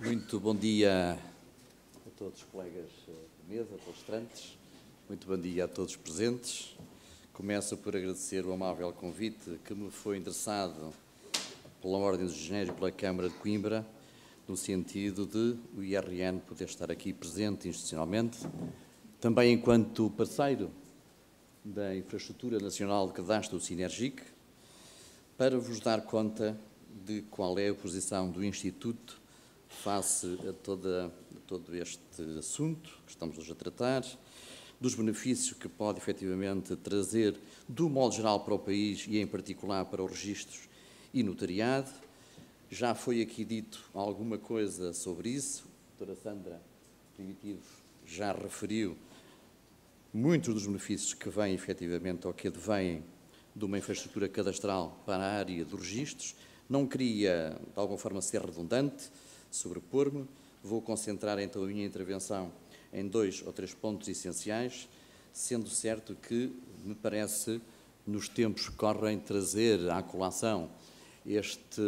Muito bom dia a todos os colegas de mesa, palestrantes. Muito bom dia a todos os presentes. Começo por agradecer o amável convite que me foi endereçado pela Ordem dos Engenheiros e pela Câmara de Coimbra, no sentido de o IRN poder estar aqui presente institucionalmente, também enquanto parceiro da Infraestrutura Nacional de Cadastro do Sinergic, para vos dar conta de qual é a posição do Instituto face a todo este assunto que estamos hoje a tratar, dos benefícios que pode efetivamente trazer, do modo geral, para o país e, em particular, para os registros e notariado. Já foi aqui dito alguma coisa sobre isso. A doutora Sandra Primitivo já referiu muitos dos benefícios que vêm, efetivamente, ou que advêm de uma infraestrutura cadastral para a área dos registros. Não queria, de alguma forma, ser redundante, sobrepor-me. Vou concentrar, então, a minha intervenção em 2 ou 3 pontos essenciais, sendo certo que, me parece, nos tempos que correm, trazer à colação este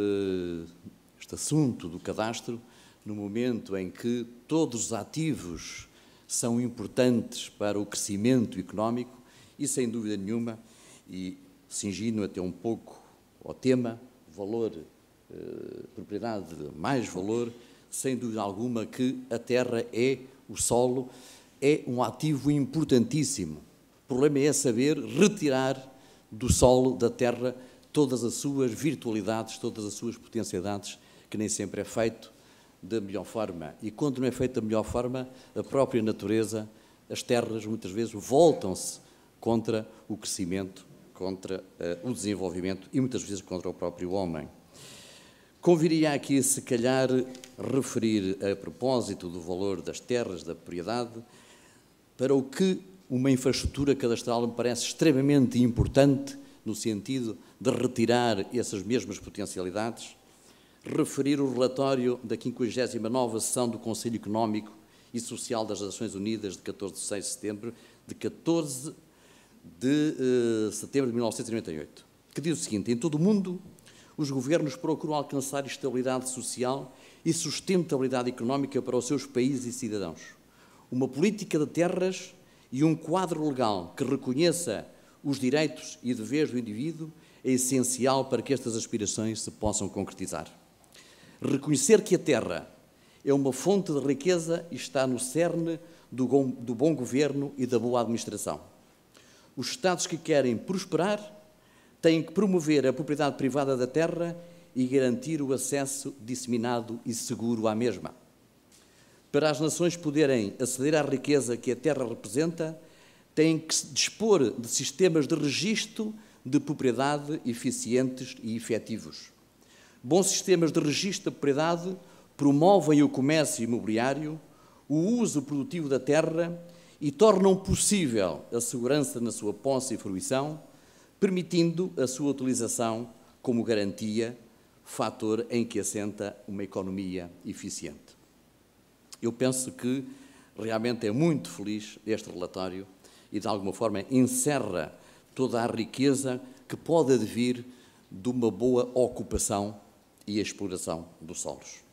assunto do cadastro, no momento em que todos os ativos são importantes para o crescimento económico e, sem dúvida nenhuma, e cingindo até um pouco ao tema, valor, propriedade de mais valor, sem dúvida alguma que a terra o solo, é um ativo importantíssimo. O problema é saber retirar do solo, da terra, todas as suas virtualidades, todas as suas potencialidades, que nem sempre é feito da melhor forma. E quando não é feito da melhor forma, a própria natureza, as terras, muitas vezes, voltam-se contra o crescimento, contra o desenvolvimento e, muitas vezes, contra o próprio homem. Conviria aqui, se calhar, referir, a propósito do valor das terras, da propriedade, para o que uma infraestrutura cadastral me parece extremamente importante, no sentido de retirar essas mesmas potencialidades, referir o relatório da 59ª sessão do Conselho Económico e Social das Nações Unidas, de 14 de setembro de 1998, que diz o seguinte: em todo o mundo, os governos procuram alcançar estabilidade social e sustentabilidade económica para os seus países e cidadãos. Uma política de terras e um quadro legal que reconheça os direitos e deveres do indivíduo é essencial para que estas aspirações se possam concretizar. Reconhecer que a terra é uma fonte de riqueza e está no cerne do bom governo e da boa administração. Os Estados que querem prosperar têm que promover a propriedade privada da terra e garantir o acesso disseminado e seguro à mesma. Para as nações poderem aceder à riqueza que a terra representa, têm que dispor de sistemas de registro de propriedade eficientes e efetivos. Bons sistemas de registro da propriedade promovem o comércio imobiliário, o uso produtivo da terra e tornam possível a segurança na sua posse e fruição, permitindo a sua utilização como garantia, fator em que assenta uma economia eficiente. Eu penso que realmente é muito feliz este relatório e, de alguma forma, encerra toda a riqueza que pode advir de uma boa ocupação e exploração dos solos.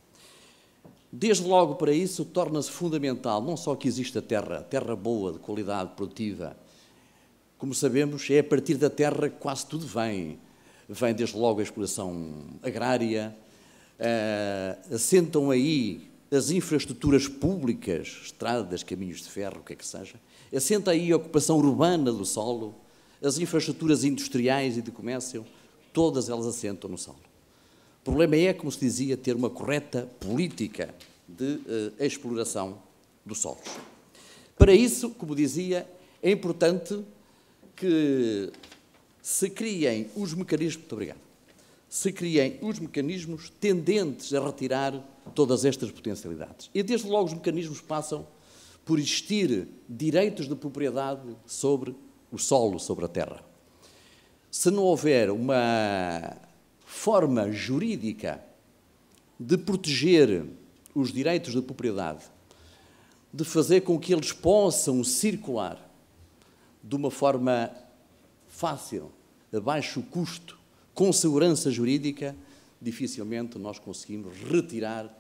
Desde logo, para isso, torna-se fundamental não só que exista terra boa, de qualidade produtiva. Como sabemos, é a partir da terra que quase tudo vem. Vem desde logo a exploração agrária, assentam aí as infraestruturas públicas, estradas, caminhos de ferro, o que é que seja, assenta aí a ocupação urbana do solo, as infraestruturas industriais e de comércio, todas elas assentam no solo. O problema é, como se dizia, ter uma correta política de exploração dos solos. Para isso, como dizia, é importante que se criem os mecanismos, muito obrigado, se criem os mecanismos tendentes a retirar todas estas potencialidades. E desde logo os mecanismos passam por existir direitos de propriedade sobre o solo, sobre a terra. Se não houver uma forma jurídica de proteger os direitos de propriedade, de fazer com que eles possam circular de uma forma fácil, a baixo custo, com segurança jurídica, dificilmente nós conseguimos retirar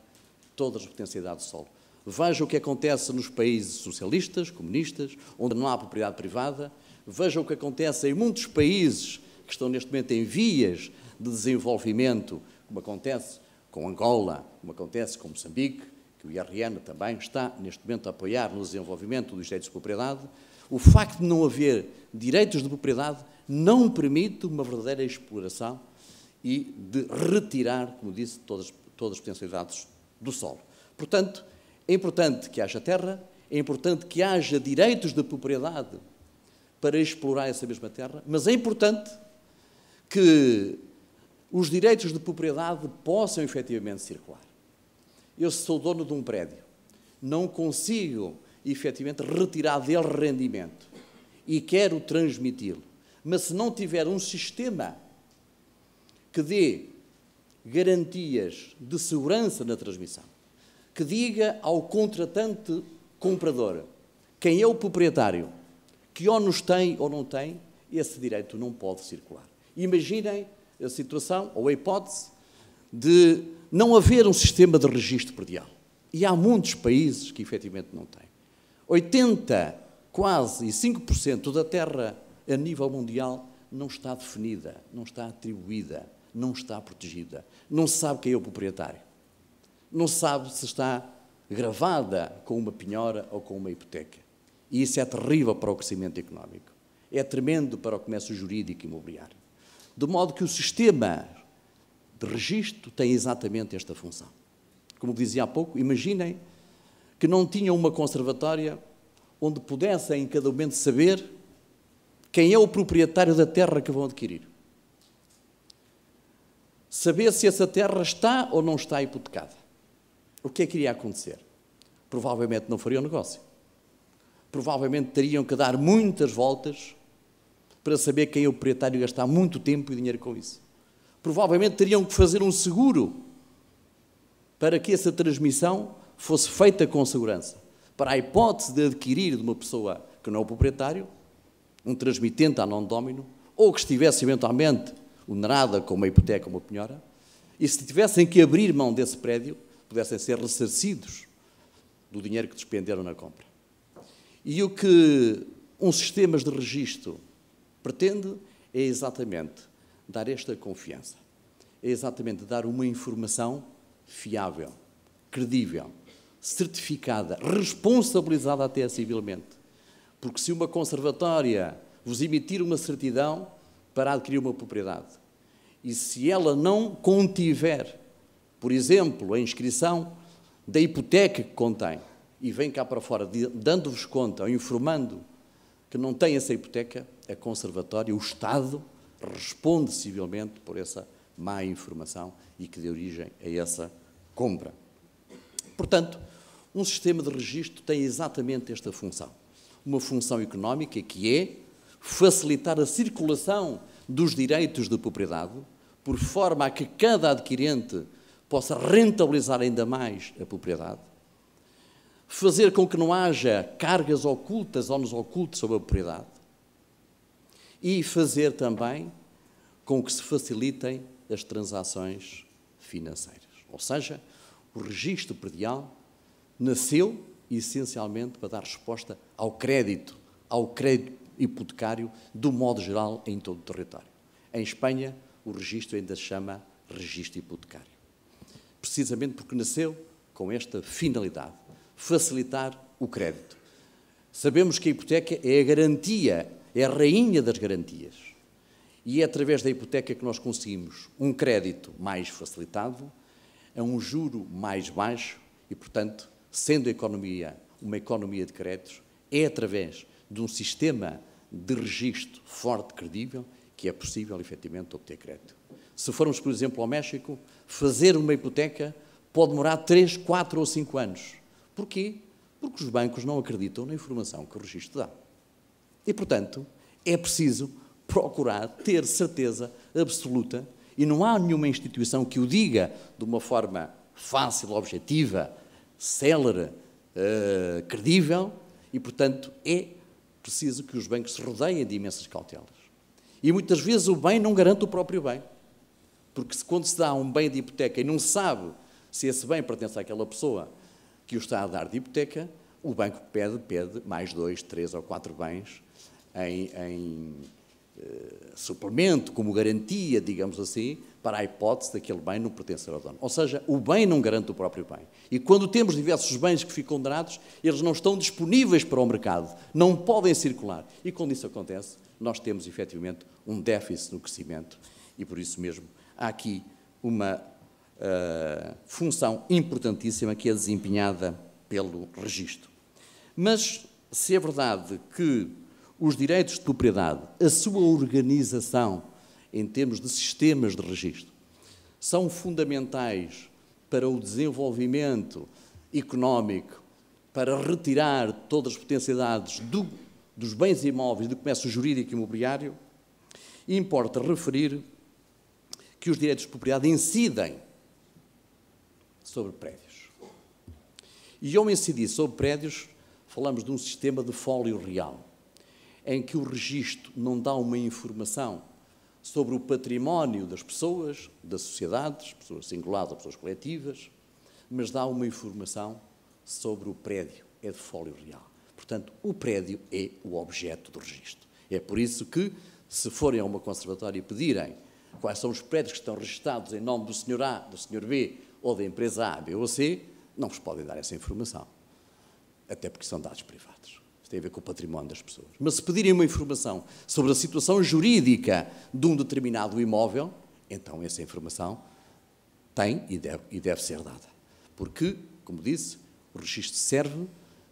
todas as potencialidades do solo. Veja o que acontece nos países socialistas, comunistas, onde não há propriedade privada. Veja o que acontece em muitos países que estão neste momento em vias de desenvolvimento, como acontece com Angola, como acontece com Moçambique, que o IRN também está neste momento a apoiar no desenvolvimento dos direitos de propriedade. O facto de não haver direitos de propriedade não permite uma verdadeira exploração e de retirar, como disse, todas as potencialidades do solo. Portanto, é importante que haja terra, é importante que haja direitos de propriedade para explorar essa mesma terra, mas é importante que os direitos de propriedade possam efetivamente circular. Eu, se sou dono de um prédio, não consigo efetivamente retirar dele rendimento e quero transmiti-lo, mas se não tiver um sistema que dê garantias de segurança na transmissão, que diga ao contratante comprador quem é o proprietário, que ónus tem ou não tem, esse direito não pode circular. Imaginem a situação ou a hipótese de não haver um sistema de registro predial. E há muitos países que efetivamente não têm. 80%, quase, e 5% da terra a nível mundial não está definida, não está atribuída, não está protegida. Não se sabe quem é o proprietário. Não se sabe se está gravada com uma penhora ou com uma hipoteca. E isso é terrível para o crescimento económico. É tremendo para o comércio jurídico e imobiliário. De modo que o sistema de registro tem exatamente esta função. Como dizia há pouco, imaginem que não tinham uma conservatória onde pudessem em cada momento saber quem é o proprietário da terra que vão adquirir. Saber se essa terra está ou não está hipotecada. O que é que iria acontecer? Provavelmente não fariam negócio. Provavelmente teriam que dar muitas voltas para saber quem é o proprietário e gastar muito tempo e dinheiro com isso. Provavelmente teriam que fazer um seguro para que essa transmissão fosse feita com segurança. Para a hipótese de adquirir de uma pessoa que não é o proprietário, um transmitente a non domino, ou que estivesse eventualmente onerada com uma hipoteca ou uma penhora, e se tivessem que abrir mão desse prédio, pudessem ser ressarcidos do dinheiro que despenderam na compra. E o que um sistema de registro pretende é exatamente dar esta confiança, é exatamente dar uma informação fiável, credível, certificada, responsabilizada até civilmente. Porque se uma conservatória vos emitir uma certidão para adquirir uma propriedade, e se ela não contiver, por exemplo, a inscrição da hipoteca que contém, e vem cá para fora dando-vos conta ou informando que não tem essa hipoteca, a conservatória, o Estado, responde civilmente por essa má informação e que dê origem a essa compra. Portanto, um sistema de registro tem exatamente esta função. Uma função económica que é facilitar a circulação dos direitos de propriedade, por forma a que cada adquirente possa rentabilizar ainda mais a propriedade, fazer com que não haja cargas ocultas ou nos ocultos sobre a propriedade e fazer também com que se facilitem as transações financeiras. Ou seja, o registro predial nasceu essencialmente para dar resposta ao crédito hipotecário, do modo geral, em todo o território. Em Espanha, o registro ainda se chama registro hipotecário. Precisamente porque nasceu com esta finalidade, facilitar o crédito. Sabemos que a hipoteca é a garantia, é a rainha das garantias. E é através da hipoteca que nós conseguimos um crédito mais facilitado, a um juro mais baixo e, portanto, sendo a economia uma economia de créditos, é através de um sistema de registro forte, credível, que é possível, efetivamente, obter crédito. Se formos, por exemplo, ao México, fazer uma hipoteca pode demorar 3, 4 ou 5 anos. Porquê? Porque os bancos não acreditam na informação que o registro dá. E, portanto, é preciso procurar ter certeza absoluta, e não há nenhuma instituição que o diga de uma forma fácil, objetiva, célere, credível, e, portanto, é preciso que os bancos se rodeiem de imensas cautelas. E muitas vezes o bem não garante o próprio bem. Porque quando se dá um bem de hipoteca e não se sabe Se esse bem pertence àquela pessoa que o está a dar de hipoteca, o banco pede mais 2, 3 ou 4 bens em suplemento, como garantia, digamos assim, para a hipótese daquele bem não pertencer ao dono. Ou seja, o bem não garante o próprio bem. E quando temos diversos bens que ficam donados, eles não estão disponíveis para o mercado, não podem circular. E quando isso acontece, nós temos, efetivamente, um déficit no crescimento. E por isso mesmo, há aqui uma função importantíssima que é desempenhada pelo registro. Mas, se é verdade que os direitos de propriedade, a sua organização em termos de sistemas de registro, são fundamentais para o desenvolvimento económico, para retirar todas as potencialidades dos bens imóveis do comércio jurídico e imobiliário, importa referir que os direitos de propriedade incidem sobre prédios. E ao incidir sobre prédios, falamos de um sistema de fólio real, em que o registro não dá uma informação sobre o património das pessoas, das sociedades, pessoas singulares ou pessoas coletivas, mas dá uma informação sobre o prédio, é de fólio real. Portanto, o prédio é o objeto do registro. É por isso que, se forem a uma conservatória e pedirem quais são os prédios que estão registados em nome do Sr. A, do Sr. B ou da empresa A, B ou C, não vos podem dar essa informação, até porque são dados privados. Isto tem a ver com o património das pessoas. Mas se pedirem uma informação sobre a situação jurídica de um determinado imóvel, então essa informação tem e deve ser dada. Porque, como disse, o registro serve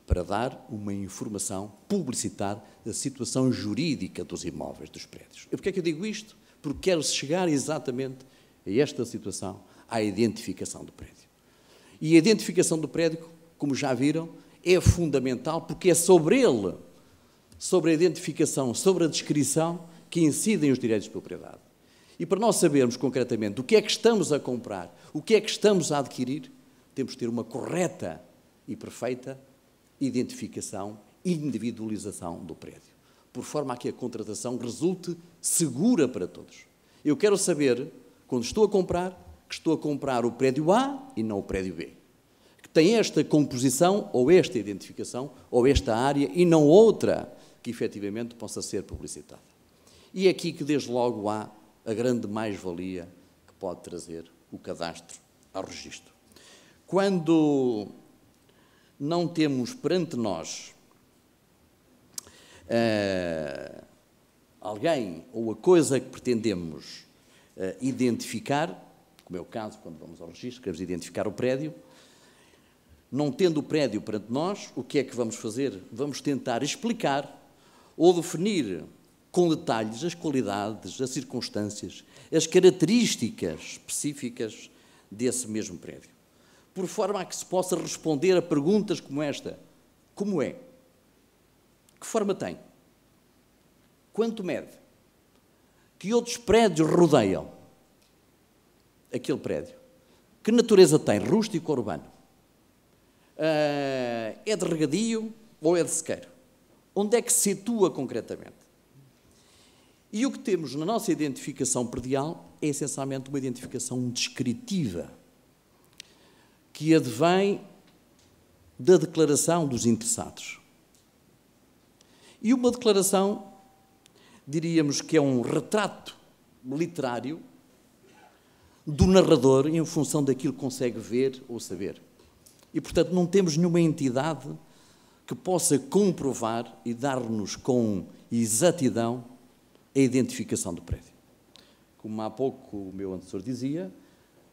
para dar uma informação, publicitar a situação jurídica dos imóveis, dos prédios. E porquê é que eu digo isto? Porque quero chegar exatamente a esta situação, à identificação do prédio. E a identificação do prédio, como já viram, é fundamental porque é sobre ele, sobre a identificação, sobre a descrição, que incidem os direitos de propriedade. E para nós sabermos concretamente o que é que estamos a comprar, o que é que estamos a adquirir, temos de ter uma correta e perfeita identificação e individualização do prédio, por forma a que a contratação resulte segura para todos. Eu quero saber, quando estou a comprar, que estou a comprar o prédio A e não o prédio B. Que tem esta composição, ou esta identificação, ou esta área, e não outra, que efetivamente possa ser publicitada. E é aqui que, desde logo, há a grande mais-valia que pode trazer o cadastro ao registro. Quando não temos perante nós alguém ou a coisa que pretendemos identificar, como é o caso quando vamos ao registro, queremos identificar o prédio, não tendo o prédio perante nós, o que é que vamos fazer? Vamos tentar explicar ou definir com detalhes as qualidades, as circunstâncias, as características específicas desse mesmo prédio, por forma a que se possa responder a perguntas como esta: como é? Que forma tem? Quanto mede? Que outros prédios rodeiam aquele prédio? Que natureza tem? Rústico ou urbano? É de regadio ou é de sequeiro? Onde é que se situa concretamente? E o que temos na nossa identificação predial é essencialmente uma identificação descritiva, que advém da declaração dos interessados. E uma declaração, diríamos que é um retrato literário do narrador em função daquilo que consegue ver ou saber. E, portanto, não temos nenhuma entidade que possa comprovar e dar-nos com exatidão a identificação do prédio. Como há pouco o meu antecessor dizia,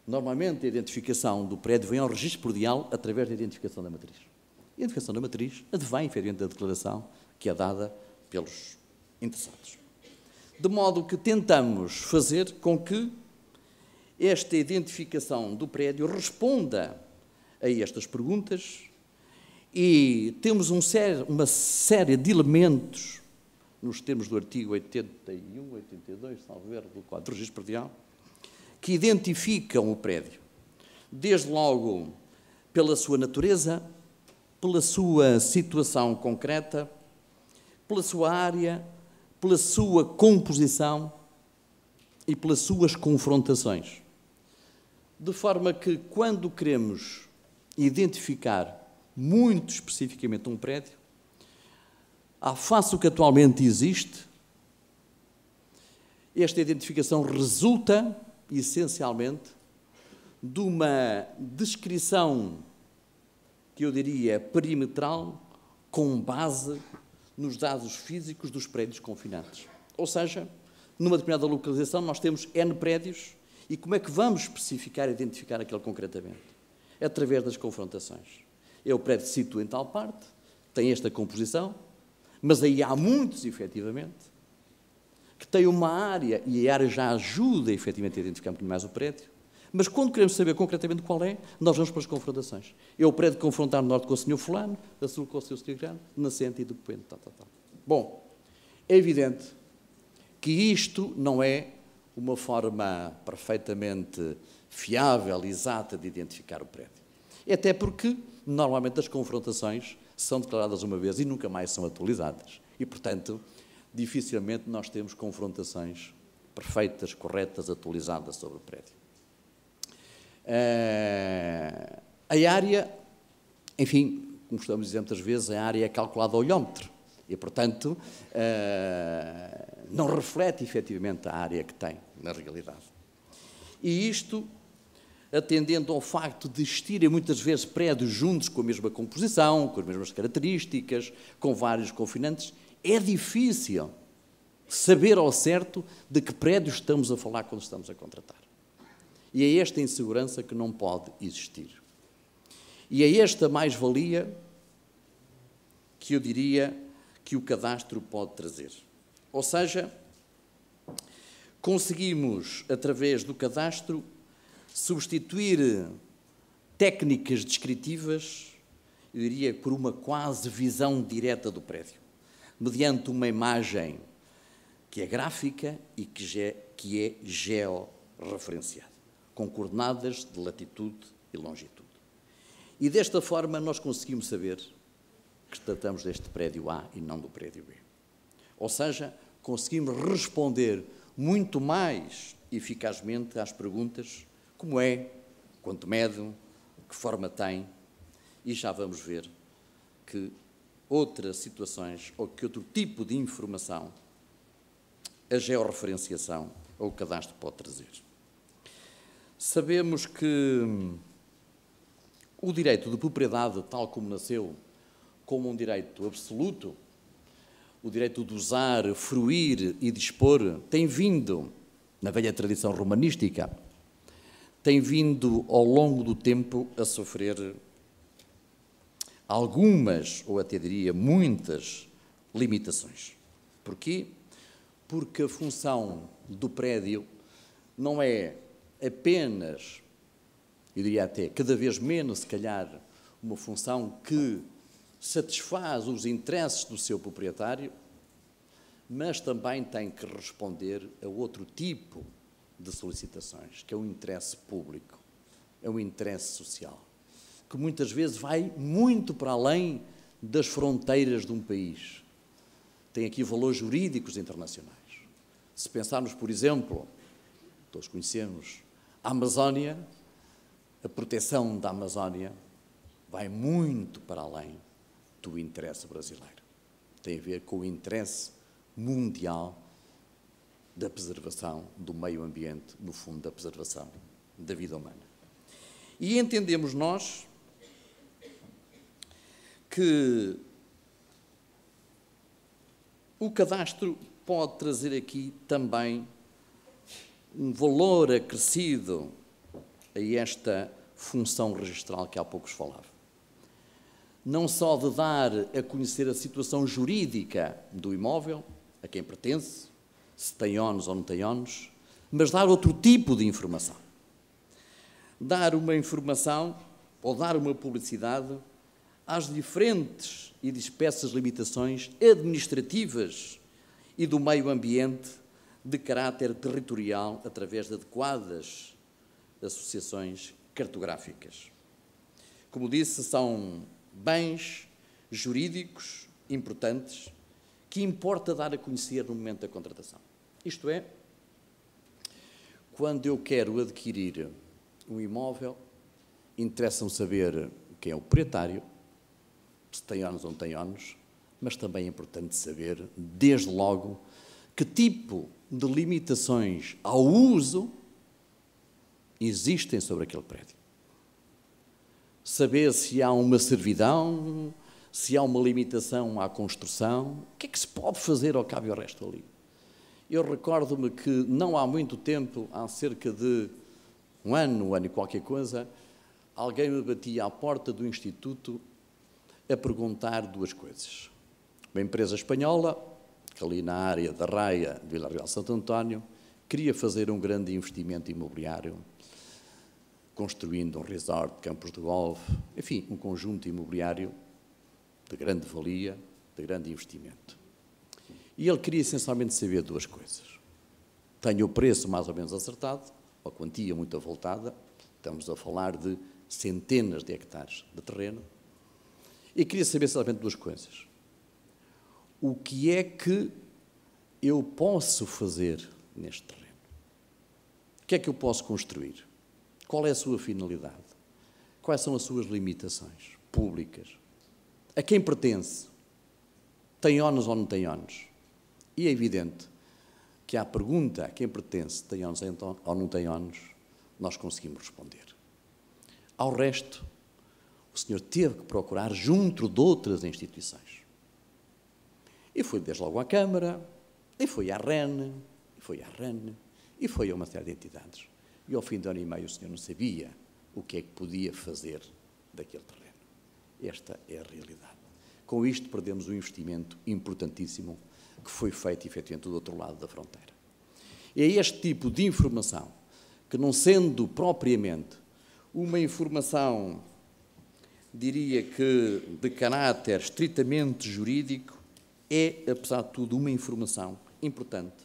normalmente a identificação do prédio vem ao registro predial através da identificação da matriz. A identificação da matriz advém, efetivamente, da declaração que é dada pelos interessados. De modo que tentamos fazer com que esta identificação do prédio responda a estas perguntas e temos uma série de elementos, nos termos do artigo 81, 82, salvo erro, do Código de Registro Predial, que identificam o prédio, desde logo pela sua natureza, pela sua situação concreta, pela sua área, pela sua composição e pelas suas confrontações. de forma que, quando queremos identificar muito especificamente um prédio, à face do que atualmente existe, esta identificação resulta, essencialmente, de uma descrição, que eu diria, perimetral, com base nos dados físicos dos prédios confinados. Ou seja, numa determinada localização nós temos N prédios e como é que vamos especificar e identificar aquele concretamente? Através das confrontações. É o prédio que se situa em tal parte, tem esta composição, mas aí há muitos, efetivamente, que têm uma área, e a área já ajuda, efetivamente, a identificar muito mais o prédio, mas quando queremos saber concretamente qual é, nós vamos para as confrontações. É o prédio confrontar no norte com o senhor fulano, a sul com o senhor grande, nascente e depoente, tal. Bom, é evidente que isto não é uma forma perfeitamente fiável, exata, de identificar o prédio. Até porque, normalmente, as confrontações são declaradas uma vez e nunca mais são atualizadas. E, portanto, dificilmente nós temos confrontações perfeitas, corretas, atualizadas sobre o prédio. A área, enfim, como estamos a dizer muitas vezes, a área é calculada ao olhómetro e, portanto, não reflete efetivamente a área que tem na realidade. E isto, atendendo ao facto de existirem muitas vezes prédios juntos com a mesma composição, com as mesmas características, com vários confinantes, é difícil saber ao certo de que prédios estamos a falar quando estamos a contratar. E é esta insegurança que não pode existir. E é esta mais-valia que eu diria que o cadastro pode trazer. Ou seja, conseguimos, através do cadastro, substituir técnicas descritivas, eu diria, por uma quase visão direta do prédio, mediante uma imagem que é gráfica e que é georreferenciada, com coordenadas de latitude e longitude. E desta forma nós conseguimos saber que tratamos deste prédio A e não do prédio B. Ou seja, conseguimos responder muito mais eficazmente às perguntas como é, quanto mede, que forma tem, e já vamos ver que outras situações ou que outro tipo de informação a georreferenciação ou o cadastro pode trazer. Sabemos que o direito de propriedade, tal como nasceu como um direito absoluto, o direito de usar, fruir e dispor, tem vindo, na velha tradição romanística, tem vindo ao longo do tempo a sofrer algumas, ou até diria muitas, limitações. Porquê? Porque a função do prédio não é apenas, eu diria até cada vez menos, se calhar, uma função que satisfaz os interesses do seu proprietário, mas também tem que responder a outro tipo de solicitações, que é o interesse público, é o interesse social, que muitas vezes vai muito para além das fronteiras de um país. Tem aqui valores jurídicos internacionais. Se pensarmos, por exemplo, todos conhecemos a Amazónia, a proteção da Amazónia vai muito para além do interesse brasileiro. Tem a ver com o interesse mundial da preservação do meio ambiente, no fundo, da preservação da vida humana. E entendemos nós que o cadastro pode trazer aqui também um valor acrescido a esta função registral que há pouco falava. Não só de dar a conhecer a situação jurídica do imóvel, a quem pertence, se tem ónus ou não tem ónus, mas dar outro tipo de informação. Dar uma informação ou dar uma publicidade às diferentes e dispersas limitações administrativas e do meio ambiente de caráter territorial através de adequadas associações cartográficas. Como disse, são bens jurídicos importantes que importa dar a conhecer no momento da contratação. Isto é, quando eu quero adquirir um imóvel, interessa-me saber quem é o proprietário, se tem ónus ou não tem ónus, mas também é importante saber, desde logo, que tipo de limitações ao uso existem sobre aquele prédio. Saber se há uma servidão, se há uma limitação à construção, o que é que se pode fazer ao cabo e ao resto ali. Eu recordo-me que não há muito tempo, há cerca de um ano e qualquer coisa, alguém me batia à porta do Instituto a perguntar duas coisas. Uma empresa espanhola, que ali na área da Raia de Vila Real de Santo António, queria fazer um grande investimento imobiliário, construindo um resort, campos de golfe, enfim, um conjunto imobiliário de grande valia, de grande investimento. E ele queria essencialmente saber duas coisas. Tenho o preço mais ou menos acertado, uma quantia muito avultada, estamos a falar de centenas de hectares de terreno, e queria saber essencialmente duas coisas. O que é que eu posso fazer neste terreno? O que é que eu posso construir? Qual é a sua finalidade? Quais são as suas limitações públicas? A quem pertence? Tem ónus ou não tem ónus? E é evidente que à pergunta a quem pertence, tem ónus ou não tem ónus, nós conseguimos responder. Ao resto, o senhor teve que procurar junto de outras instituições. E foi desde logo à Câmara, e foi à REN, e foi à REN, e foi a uma série de entidades. E ao fim de ano e meio o senhor não sabia o que é que podia fazer daquele terreno. Esta é a realidade. Com isto perdemos um investimento importantíssimo que foi feito, efetivamente, do outro lado da fronteira. É este tipo de informação que, não sendo propriamente uma informação, diria que de caráter estritamente jurídico, é, apesar de tudo, uma informação importante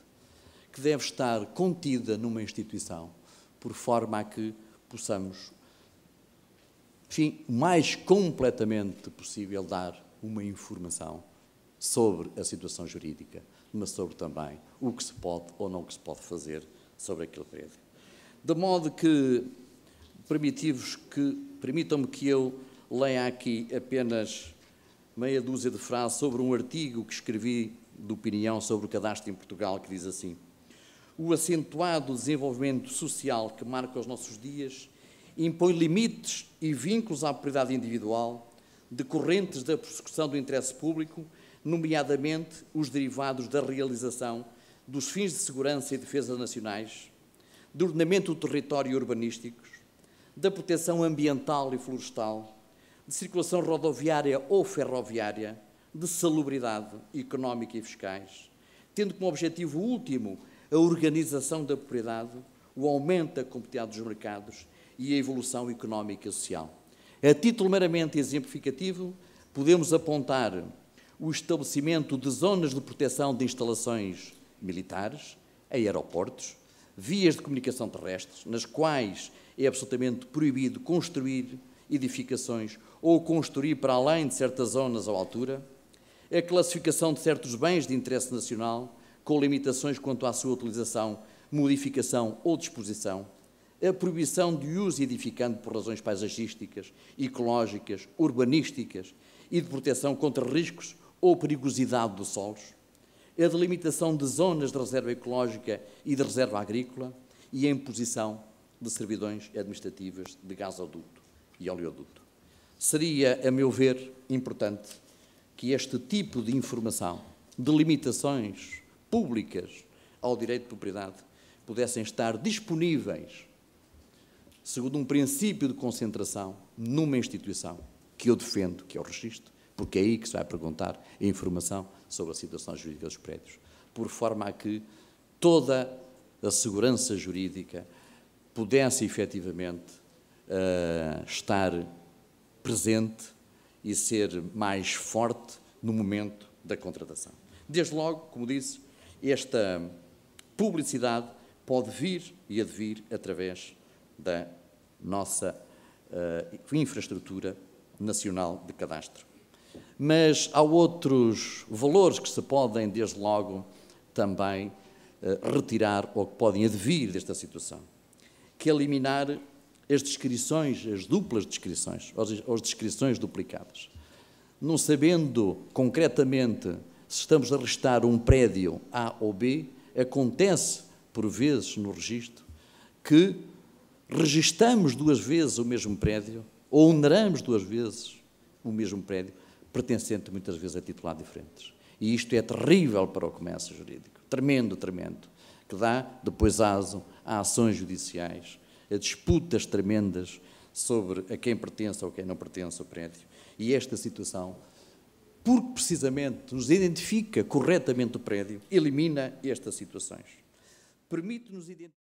que deve estar contida numa instituição por forma a que possamos, enfim, o mais completamente possível dar uma informação sobre a situação jurídica, mas sobre também o que se pode ou não que se pode fazer sobre aquele prédio. De modo que permitam-me que eu leia aqui apenas meia dúzia de frases sobre um artigo que escrevi de opinião sobre o cadastro em Portugal, que diz assim: o acentuado desenvolvimento social que marca os nossos dias impõe limites e vínculos à propriedade individual decorrentes da prossecução do interesse público, nomeadamente os derivados da realização dos fins de segurança e defesa nacionais, do ordenamento do território e urbanísticos, da proteção ambiental e florestal, de circulação rodoviária ou ferroviária, de salubridade económica e fiscais, tendo como objetivo último a organização da propriedade, o aumento da competitividade dos mercados e a evolução económica e social. A título meramente exemplificativo, podemos apontar o estabelecimento de zonas de proteção de instalações militares, aeroportos, vias de comunicação terrestres, nas quais é absolutamente proibido construir edificações ou construir para além de certas zonas ou altura, a classificação de certos bens de interesse nacional, com limitações quanto à sua utilização, modificação ou disposição, a proibição de uso edificante por razões paisagísticas, ecológicas, urbanísticas e de proteção contra riscos ou perigosidade dos solos, a delimitação de zonas de reserva ecológica e de reserva agrícola e a imposição de servidões administrativas de gasoduto e oleoduto. Seria, a meu ver, importante que este tipo de informação, de limitações públicas ao direito de propriedade, pudessem estar disponíveis, segundo um princípio de concentração, numa instituição que eu defendo, que é o registro, porque é aí que se vai perguntar a informação sobre a situação jurídica dos prédios, por forma a que toda a segurança jurídica pudesse efetivamente estar presente e ser mais forte no momento da contratação. Desde logo, como disse, esta publicidade pode vir e advir através da nossa infraestrutura nacional de cadastro. Mas há outros valores que se podem, desde logo, também retirar ou que podem advir desta situação, que é eliminar as descrições, as duplas descrições, ou as descrições duplicadas. Não sabendo concretamente se estamos a registrar um prédio A ou B, acontece, por vezes, no registro, que registamos 2 vezes o mesmo prédio, ou oneramos 2 vezes o mesmo prédio, pertencente muitas vezes a titulares diferentes. E isto é terrível para o comércio jurídico, tremendo, tremendo, que dá depois aso a ações judiciais, a disputas tremendas sobre a quem pertence ou quem não pertence ao prédio. E esta situação, porque precisamente nos identifica corretamente o prédio, elimina estas situações. Permite-nos identificar